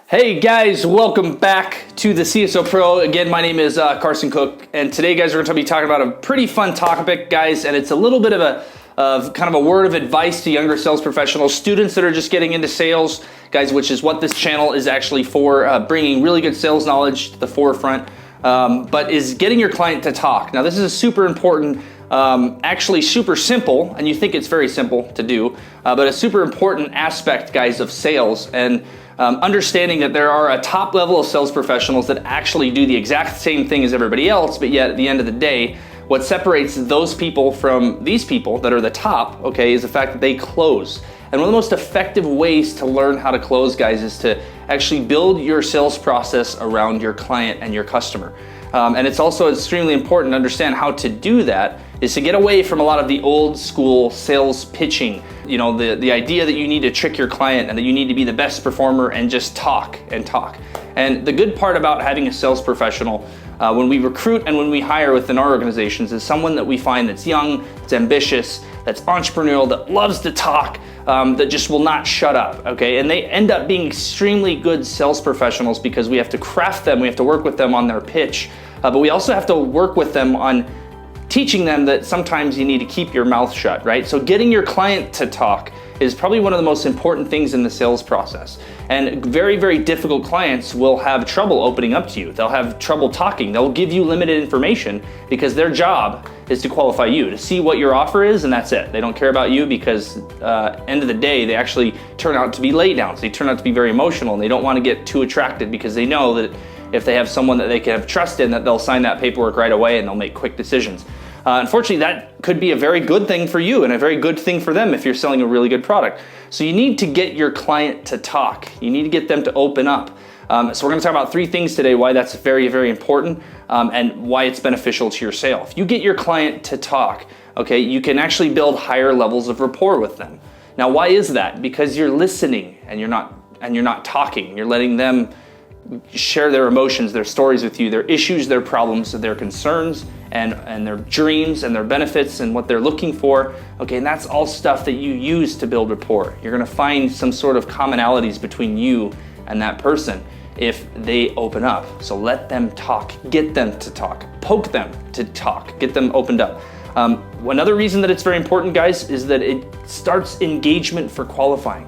Hey guys, welcome back to the CSO Pro. Again, my name is Carson Cook, and today, guys, we're going to be talking about a pretty fun topic, guys, and it's a little bit of kind of a word of advice to younger sales professionals, students that are just getting into sales, guys, which is what this channel is actually for, bringing really good sales knowledge to the forefront, but is getting your client to talk. Now, this is a super important, actually super simple, and you think it's very simple to do, but a super important aspect, guys, of sales, and understanding that there are a top level of sales professionals that actually do the exact same thing as everybody else, but yet at the end of the day, what separates those people from these people that are the top, okay, is the fact that they close. And one of the most effective ways to learn how to close, guys, is to actually build your sales process around your client and your customer. And it's also extremely important to understand how to do that is to get away from a lot of the old school sales pitching. You know, the idea that you need to trick your client and that you need to be the best performer and just talk and talk. And the good part about having a sales professional when we recruit and when we hire within our organizations is someone that we find that's young, that's ambitious, that's entrepreneurial, that loves to talk, that just will not shut up, okay? And they end up being extremely good sales professionals because we have to craft them, we have to work with them on their pitch, but we also have to work with them on teaching them that sometimes you need to keep your mouth shut, right? So getting your client to talk is probably one of the most important things in the sales process. And very, very difficult clients will have trouble opening up to you. They'll have trouble talking. They'll give you limited information because their job is to qualify you, to see what your offer is, and that's it. They don't care about you because end of the day, they actually turn out to be laydowns. They turn out to be very emotional, and they don't want to get too attracted because they know that if they have someone that they can have trust in, that they'll sign that paperwork right away and they'll make quick decisions. Unfortunately, that could be a very good thing for you and a very good thing for them if you're selling a really good product. So you need to get your client to talk. You need to get them to open up. So we're going to talk about 3 things today, why that's very, very important, and why it's beneficial to your sale. If you get your client to talk, okay, you can actually build higher levels of rapport with them. Now, why is that? Because you're listening and you're not talking. You're letting them share their emotions, their stories with you, their issues, their problems, their concerns, and their dreams and their benefits and what they're looking for. Okay, and that's all stuff that you use to build rapport. You're gonna find some sort of commonalities between you and that person if they open up. So let them talk, get them to talk, poke them to talk, get them opened up. Another reason that it's very important, guys, is that it starts engagement for qualifying.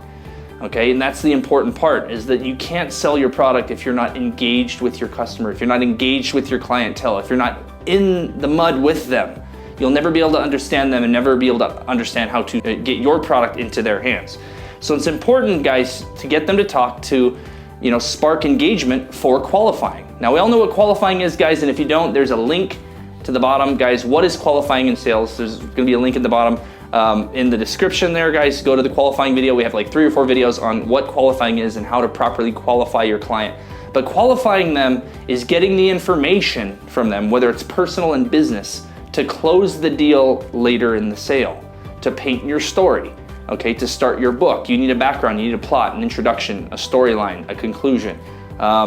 Okay, and that's the important part, is that you can't sell your product if you're not engaged with your customer, if you're not engaged with your clientele, if you're not in the mud with them. You'll never be able to understand them and never be able to understand how to get your product into their hands. So it's important, guys, to get them to talk, to spark engagement for qualifying. Now, we all know what qualifying is, guys, and if you don't, there's a link to the bottom. Guys, what is qualifying in sales? There's gonna be a link at the bottom. In the description there, guys, go to the qualifying video. We have like 3 or 4 videos on what qualifying is and how to properly qualify your client. But qualifying them is getting the information from them, whether it's personal and business, to close the deal later in the sale, to paint your story, okay, to start your book. You need a background, you need a plot, an introduction, a storyline, a conclusion, a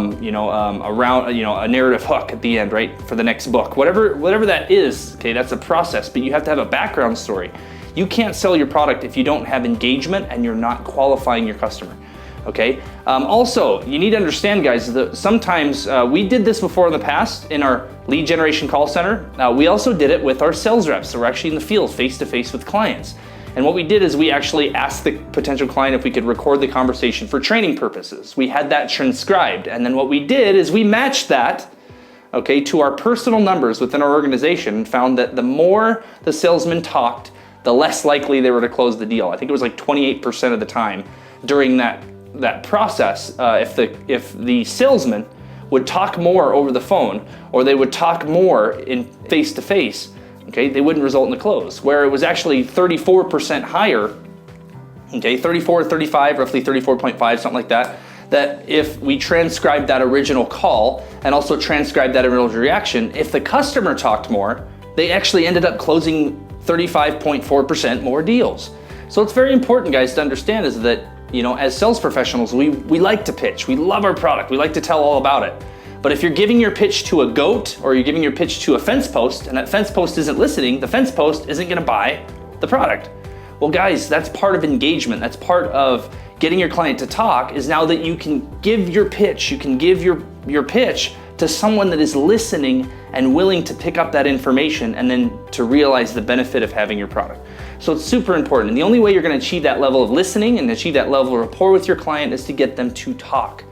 narrative hook at the end, right, for the next book. Whatever that is, okay, that's a process, but you have to have a background story. You can't sell your product if you don't have engagement and you're not qualifying your customer, okay? Also, you need to understand, guys, that sometimes we did this before in the past in our lead generation call center. We also did it with our sales reps. So we're actually in the field face-to-face with clients. And what we did is we actually asked the potential client if we could record the conversation for training purposes. We had that transcribed. And then what we did is we matched that, okay, to our personal numbers within our organization and found that the more the salesman talked, the less likely they were to close the deal. I think it was like 28% of the time during that process, if the salesman would talk more over the phone or they would talk more in face-to-face, okay, they wouldn't result in a close, where it was actually 34% higher, okay, 34, 35, roughly 34.5, something like that, that if we transcribed that original call and also transcribed that original reaction, if the customer talked more, they actually ended up closing 35.4% more deals. So it's very important, guys, to understand is that, as sales professionals, we like to pitch. We love our product. We like to tell all about it. But if you're giving your pitch to a goat or you're giving your pitch to a fence post and that fence post isn't listening, the fence post isn't gonna buy the product. Well, guys, that's part of engagement. That's part of getting your client to talk is now that you can give your pitch, you can give your pitch to someone that is listening and willing to pick up that information and then to realize the benefit of having your product. So it's super important. And the only way you're gonna achieve that level of listening and achieve that level of rapport with your client is to get them to talk,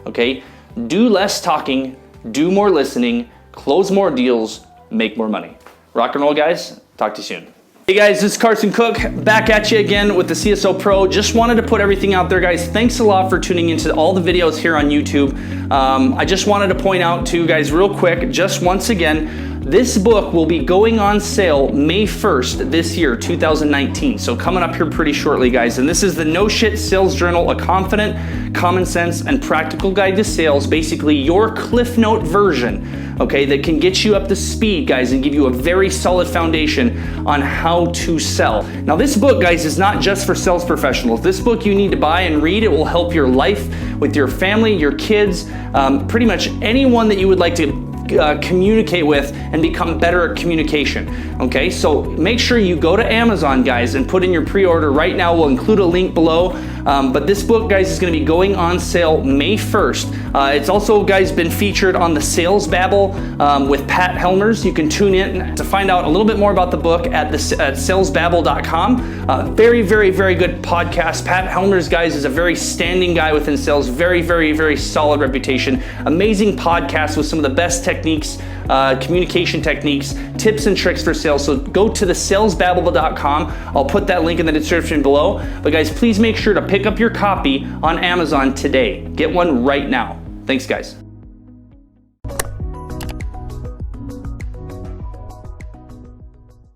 okay? Do less talking, do more listening, close more deals, make more money. Rock and roll, guys. Talk to you soon. Hey guys, this is Carson Cook, back at you again with the CSO Pro. Just wanted to put everything out there, guys. Thanks a lot for tuning into all the videos here on YouTube. I just wanted to point out to you guys real quick, just once again, this book will be going on sale May 1st this year, 2019. So coming up here pretty shortly, guys. And this is the No Shit Sales Journal, a confident, common sense, and practical guide to sales. Basically your Cliff Note version, okay, that can get you up to speed, guys, and give you a very solid foundation on how to sell. Now this book, guys, is not just for sales professionals. This book you need to buy and read. It will help your life with your family, your kids, pretty much anyone that you would like to communicate with and become better at communication. Okay, so make sure you go to Amazon, guys, and put in your pre-order right now. We'll include a link below. But this book, guys, is going to be going on sale May 1st. It's also, guys, been featured on the Sales Babble with Pat Helmers. You can tune in to find out a little bit more about the book at salesbabble.com. Very, very, very good podcast. Pat Helmers, guys, is a very standing guy within sales. Very, very, very solid reputation. Amazing podcast with some of the best techniques, communication techniques, tips and tricks for sales. So go to the salesbabble.com. I'll put that link in the description below. But guys, please make sure to pick up your copy on Amazon today. Get one right now. Thanks, guys.